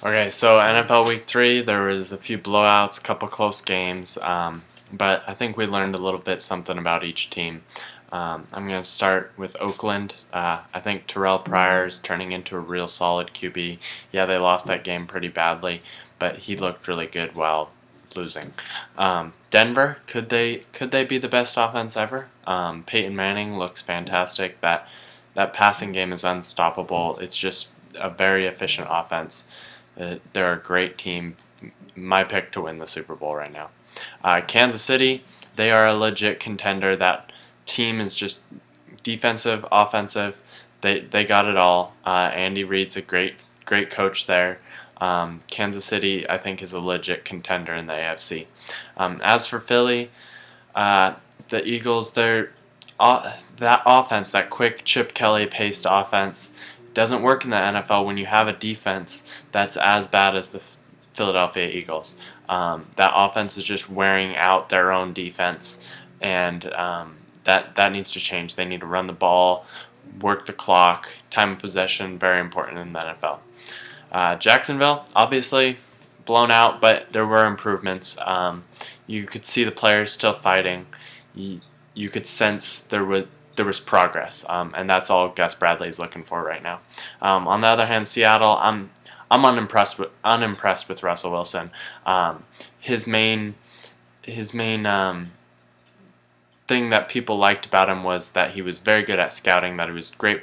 Okay, so NFL Week 3, there was a few blowouts, a couple close games, but I think we learned a little bit something about each team. I'm going to start with Oakland. I think Terrell Pryor is turning into a real solid QB. Yeah, they lost that game pretty badly, but he looked really good while losing. Denver, could they be the best offense ever? Peyton Manning looks fantastic. That passing game is unstoppable. It's just a very efficient offense. They're a great team. My pick to win the Super Bowl right now. Kansas City, they are a legit contender. That team is just defensive, offensive. They got it all. Andy Reid's a great coach there. Kansas City, I think, is a legit contender in the AFC. As for Philly, the Eagles, that offense, that quick Chip Kelly paced offense, doesn't work in the NFL when you have a defense that's as bad as the Philadelphia Eagles. That offense is just wearing out their own defense, and that needs to change. They need to run the ball, work the clock, time of possession, very important in the NFL. Jacksonville, obviously blown out, but there were improvements. You could see the players still fighting. You could sense there was progress, and that's all Gus Bradley is looking for right now. On the other hand, Seattle, I'm unimpressed with Russell Wilson. His main thing that people liked about him was that he was very good at scouting, that he was great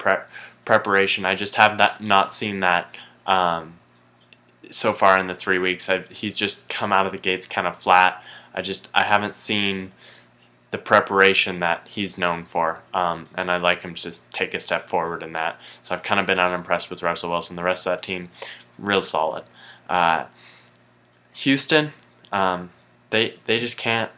preparation. I just have not seen that so far in the 3 weeks. He's just come out of the gates kind of flat. I haven't seen the preparation that he's known for, and I'd like him to just take a step forward in that. So I've kind of been unimpressed with Russell Wilson. The rest of that team, real solid. Houston, they just can't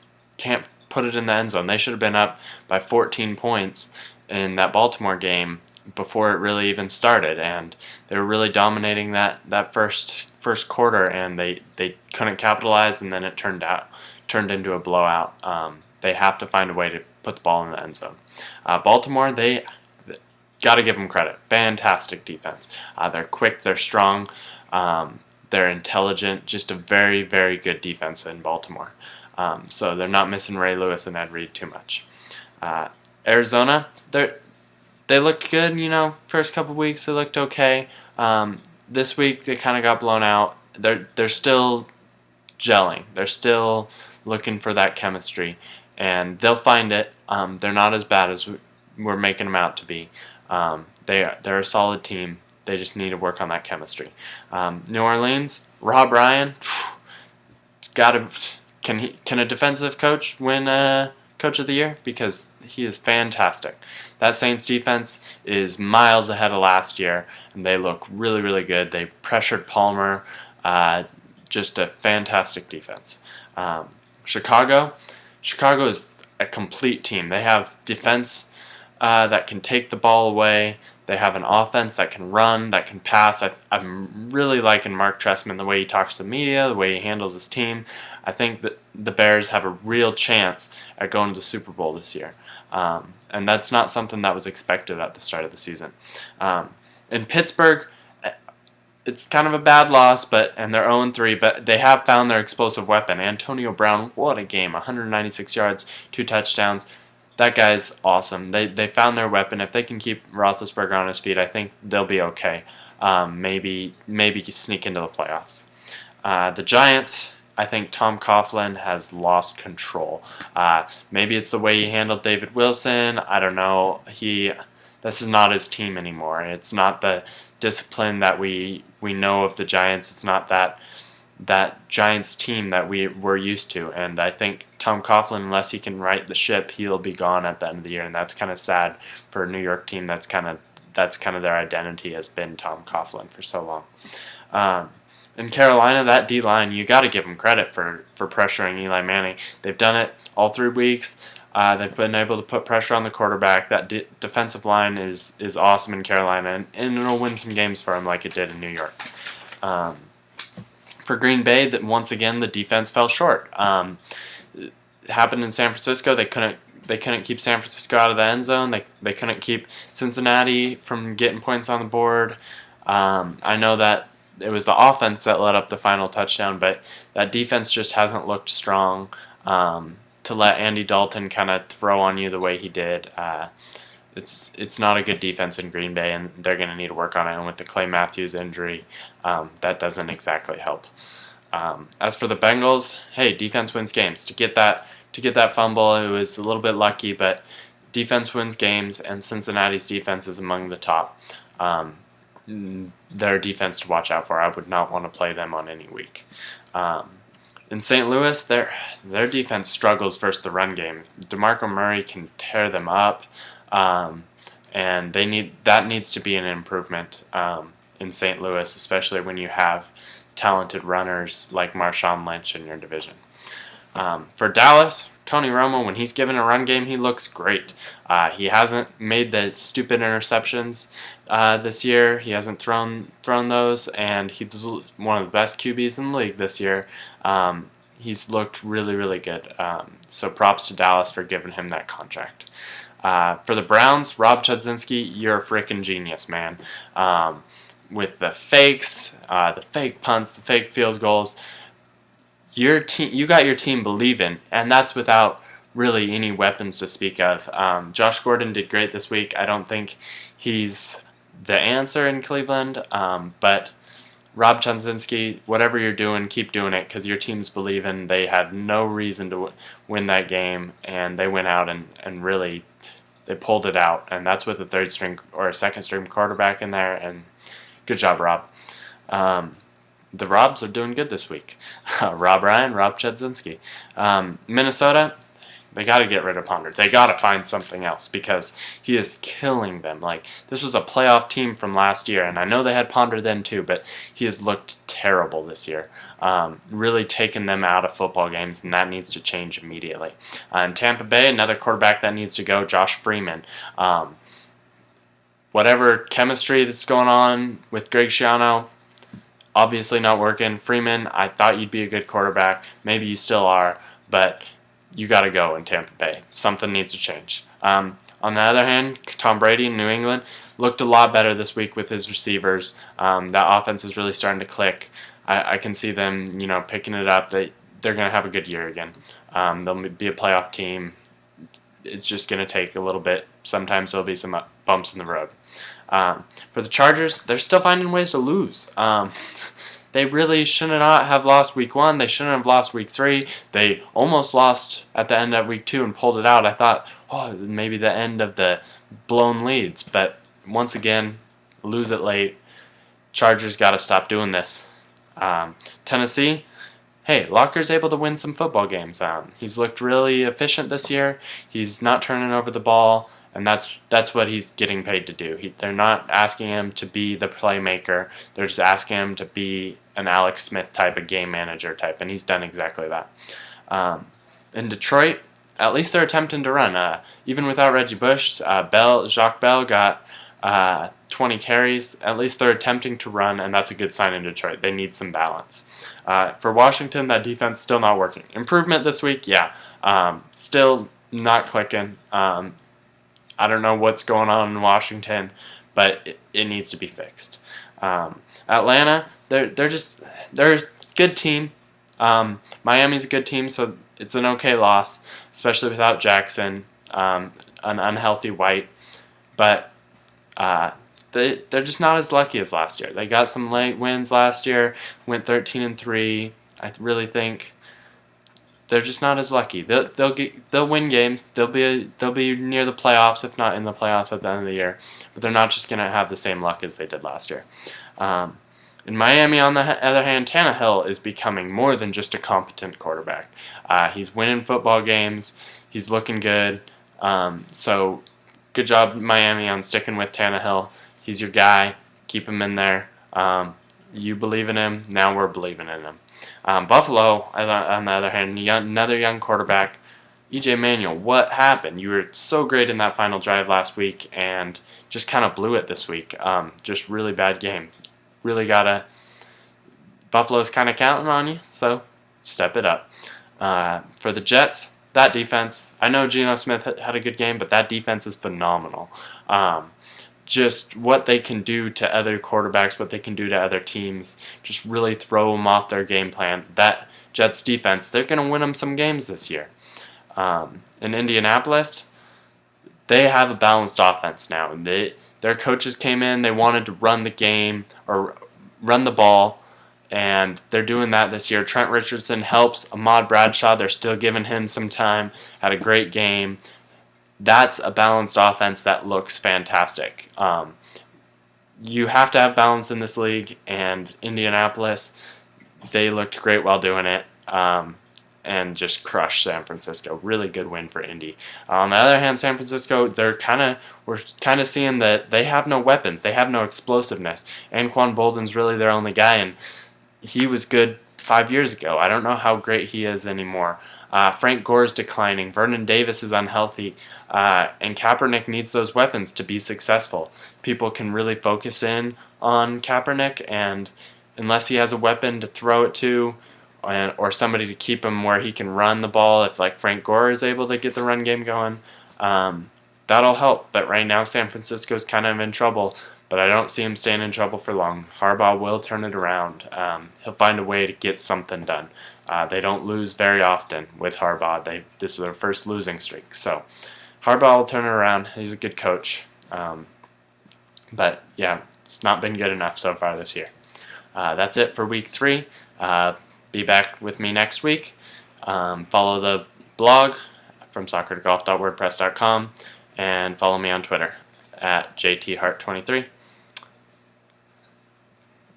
put it in the end zone. They should have been up by 14 points in that Baltimore game before it really even started, and they were really dominating that first quarter, and they couldn't capitalize, and then it turned into a blowout. They have to find a way to put the ball in the end zone. Baltimore, they got to give them credit. Fantastic defense. They're quick, they're strong, they're intelligent. Just a very, very good defense in Baltimore. So they're not missing Ray Lewis and Ed Reed too much. Arizona, they looked good. First couple weeks they looked okay. This week they kind of got blown out. They're still gelling. They're still looking for that chemistry, and they'll find it. They're not as bad as we're making them out to be. They're a solid team. They just need to work on that chemistry. New Orleans, Rob Ryan, it's got to. Can a defensive coach win Coach of the Year? Because he is fantastic. That Saints defense is miles ahead of last year, and they look really, really good. They pressured Palmer. Just a fantastic defense. Chicago is a complete team. They have defense that can take the ball away. They have an offense that can run, that can pass. I'm really liking Mark Trestman, the way he talks to the media, the way he handles his team. I think that the Bears have a real chance at going to the Super Bowl this year. And that's not something that was expected at the start of the season. In Pittsburgh, it's kind of a bad loss, and they're 0-3, but they have found their explosive weapon. Antonio Brown, what a game. 196 yards, 2 touchdowns. That guy's awesome. They found their weapon. If they can keep Roethlisberger on his feet, I think they'll be okay. Maybe sneak into the playoffs. The Giants, I think Tom Coughlin has lost control. Maybe it's the way he handled David Wilson. I don't know. This is not his team anymore. It's not the discipline that we know of the Giants. It's not that Giants team that we're used to. And I think Tom Coughlin, unless he can right the ship, he'll be gone at the end of the year. And that's kind of sad for a New York team. That's kind of their identity, has been Tom Coughlin for so long. In Carolina, that D-line, you got to give them credit for pressuring Eli Manning. They've done it all 3 weeks. They've been able to put pressure on the quarterback. That defensive line is awesome in Carolina, and it'll win some games for them like it did in New York. For Green Bay, that once again the defense fell short. It happened in San Francisco. They couldn't keep San Francisco out of the end zone. They couldn't keep Cincinnati from getting points on the board. I know that it was the offense that led up the final touchdown, but that defense just hasn't looked strong. To let Andy Dalton kind of throw on you the way he did, it's not a good defense in Green Bay, and they're going to need to work on it. And with the Clay Matthews injury, that doesn't exactly help. As for the Bengals, hey, defense wins games. To get that fumble, it was a little bit lucky, but defense wins games, and Cincinnati's defense is among the top. Their defense to watch out for. I would not want to play them on any week. In St. Louis, their defense struggles versus the run game. DeMarco Murray can tear them up, and that needs to be an improvement in St. Louis, especially when you have talented runners like Marshawn Lynch in your division. For Dallas, Tony Romo, when he's given a run game, he looks great. He hasn't made the stupid interceptions this year. He hasn't thrown those, and he's one of the best QBs in the league this year. He's looked really, really good. So props to Dallas for giving him that contract. For the Browns, Rob Chudzinski, you're a freaking genius, man. With the fakes, the fake punts, the fake field goals, you got your team believing, and that's without really any weapons to speak of. Josh Gordon did great this week. I don't think he's the answer in Cleveland, but Rob Chudzinski, whatever you're doing, keep doing it, because your team's believing. They had no reason to win that game, and they went out and really they pulled it out, and that's with a third string or a second string quarterback in there, and good job, Rob. The Robs are doing good this week. Rob Ryan, Rob Chudzinski. Minnesota, they got to get rid of Ponder. They got to find something else because he is killing them. Like, this was a playoff team from last year, and I know they had Ponder then too, but he has looked terrible this year. Really taken them out of football games, and that needs to change immediately. In Tampa Bay, another quarterback that needs to go, Josh Freeman. Whatever chemistry that's going on with Greg Schiano, obviously not working. Freeman, I thought you'd be a good quarterback. Maybe you still are, but you got to go in Tampa Bay. Something needs to change. On the other hand, Tom Brady in New England looked a lot better this week with his receivers. That offense is really starting to click. I can see them, picking it up. They're going to have a good year again. They'll be a playoff team. It's just going to take a little bit. Sometimes there'll be some bumps in the road. For the Chargers, they're still finding ways to lose. They really should not have lost week 1. They shouldn't have lost week 3. They almost lost at the end of week 2 and pulled it out. I thought, maybe the end of the blown leads. But once again, lose it late. Chargers got to stop doing this. Tennessee, hey, Locker's able to win some football games. He's looked really efficient this year. He's not turning over the ball. And that's what he's getting paid to do. They're not asking him to be the playmaker. They're just asking him to be an Alex Smith type, a game manager type, and he's done exactly that. In Detroit, at least they're attempting to run. Even without Reggie Bush, Jacques Bell got 20 carries. At least they're attempting to run, and that's a good sign in Detroit. They need some balance. For Washington, that defense still not working. Improvement this week, yeah. Still not clicking. I don't know what's going on in Washington, but it needs to be fixed. Atlanta, they're a good team. Miami's a good team, so it's an okay loss, especially without Jackson, an unhealthy White. But they're just not as lucky as last year. They got some late wins last year, went 13-3. I really think they're just not as lucky. They'll win games. They'll be near the playoffs, if not in the playoffs at the end of the year. But they're not just gonna have the same luck as they did last year. In Miami, on the other hand, Tannehill is becoming more than just a competent quarterback. He's winning football games. He's looking good. So good job, Miami, on sticking with Tannehill. He's your guy. Keep him in there. You believe in him. Now we're believing in him. Buffalo, on the other hand, another young quarterback, EJ Manuel. What happened? You were so great in that final drive last week and just kind of blew it this week. Just really bad game. Buffalo's kind of counting on you, so step it up. For the Jets, that defense, I know Geno Smith had a good game, but that defense is phenomenal. just what they can do to other quarterbacks, what they can do to other teams, just really throw them off their game plan. That Jets defense, they're going to win them some games this year. In Indianapolis, they have a balanced offense now. Their coaches came in, they wanted to run the game or run the ball, and they're doing that this year. Trent Richardson helps. Ahmad Bradshaw, they're still giving him some time. Had a great game. That's a balanced offense that looks fantastic. You have to have balance in this league, and Indianapolis, they looked great while doing it, and just crushed San Francisco. Really good win for Indy. On the other hand, San Francisco, we're kind of seeing that they have no weapons. They have no explosiveness. Anquan Bolden's really their only guy, and he was good 5 years ago. I don't know how great he is anymore. Frank Gore's declining. Vernon Davis is unhealthy. And Kaepernick needs those weapons to be successful. People can really focus in on Kaepernick, and unless he has a weapon to throw it to, or somebody to keep him where he can run the ball, if like Frank Gore is able to get the run game going, that'll help. But right now San Francisco's kind of in trouble, but I don't see him staying in trouble for long. Harbaugh will turn it around. He'll find a way to get something done. They don't lose very often with Harbaugh. This is their first losing streak. So Harbaugh will turn it around. He's a good coach. But yeah, it's not been good enough so far this year. That's it for week 3. Be back with me next week. Follow the blog from soccer2golf.wordpress.com and follow me on Twitter at jthart23.